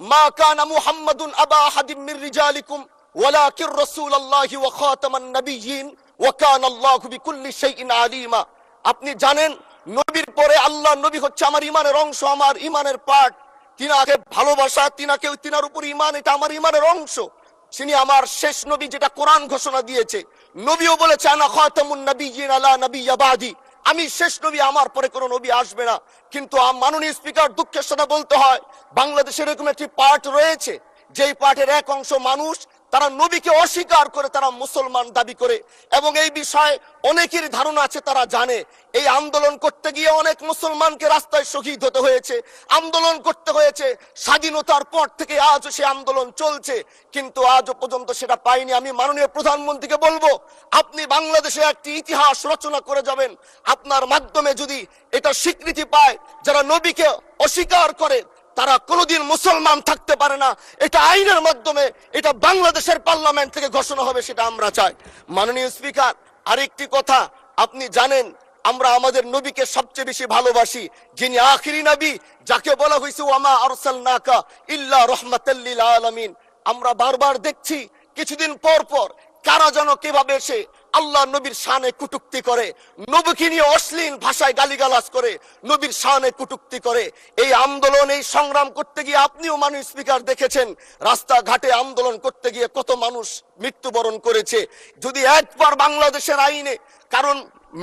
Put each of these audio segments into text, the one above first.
মা কানা মুহাম্মাদুন আবা আহাদিম মির রিজালিকুম ওয়ালাকিন রাসূলুল্লাহি ওয়া খাতামান নাবিয়্যিন ওয়া কানা আল্লাহু বিকুল্লি শাইইন আলিমা। আপনি জানেন নবীর পরে আল্লাহ নবী হচ্ছে আমার ইমানের অংশ, আমার ইমানের পার্ট। তিনাকে ভালোবাসা, তিনার উপর ইমান, এটা আমার ইমানের অংশ। তিনি আমার শেষ নবী, যেটা কোরআন ঘোষণা দিয়েছে। নবীও বলেছে আনা খাতামুন নাবিয়্যিন লা নাবিয়্যা বাদি, আমি শেষ নবী, আমার পরে কোনো নবী আসবে না। কিন্তু মাননীয় স্পিকার, দুঃখের সাথে বলতে হয়, বাংলাদেশের এরকম একটি পার্ট রয়েছে, যেই পার্টের এক অংশ মানুষ তারা নবীকে অস্বীকার করে, তারা মুসলমান দাবি করে। এবং এই বিষয়ে অনেকের ধারণা আছে, তারা জানে এই আন্দোলন করতে গিয়ে অনেক মুসলমানকে রাস্তায় শহীদ হতে হয়েছে, আন্দোলন করতে হয়েছে। স্বাধীনতার পর থেকে আজও সে আন্দোলন চলছে, কিন্তু আজও পর্যন্ত সেটা পাইনি। আমি মাননীয় প্রধানমন্ত্রীকে বলবো, আপনি বাংলাদেশে একটি ইতিহাস রচনা করে যাবেন। আপনার মাধ্যমে যদি এটা স্বীকৃতি পায়, যারা নবীকে অস্বীকার করে তারা কোনোদিন মুসলমান থাকতে পারে না, এটা আইনের মাধ্যমে, এটা বাংলাদেশের পার্লামেন্ট থেকে ঘোষণা হবে, সেটা আমরা চাই। মাননীয় স্পিকার, আরেকটি কথা, আপনি জানেন আমরা আমাদের নবীকে সবচেয়ে বেশি ভালোবাসি, যিনি আখিরি নবী, যাকে বলা হয়েছে ওয়ামা আরসালনাকা ইল্লা রাহমাতাল লিল আলামিন। আমরা বারবার দেখছি কিছুদিন পর পর কারা যেন কিভাবে সে আল্লাহ নবীর শানে কটূক্তি করে, নবীকে নিয়ে অশ্লীল ভাষায় গালিগালাজ করে, নবীর শানে কটূক্তি করে। এই আন্দোলন, এই সংগ্রাম করতে গিয়ে আপনিও মাননীয় স্পিকার দেখেছেন, রাস্তাঘাটে আন্দোলন করতে গিয়ে কত মানুষ মৃত্যুবরণ করেছে। যদি একবার বাংলাদেশের আইনে, কারণ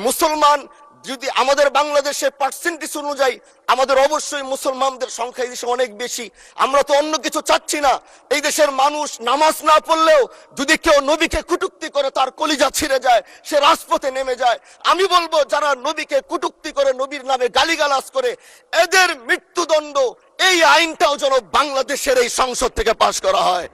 মুসলমান যদি আমাদের বাংলাদেশের পার্সেন্টেজ অনুযায়ী আমাদের অবশ্যই মুসলমানদের সংখ্যা এই দেশে অনেক বেশি। আমরা তো অন্য কিছু চাচ্ছি না। এই দেশের মানুষ নামাজ না পড়লেও যদি কেউ নবীকে কটূক্তি করে, তার কলিজা ছিঁড়ে যায়, সে রাজপথে নেমে যায়। আমি বলবো, যারা নবীকে কটূক্তি করে, নবীর নামে গালিগালাজ করে, এদের মৃত্যুদণ্ড, এই আইনটাও যেন বাংলাদেশের এই সংসদ থেকে পাশ করা হয়।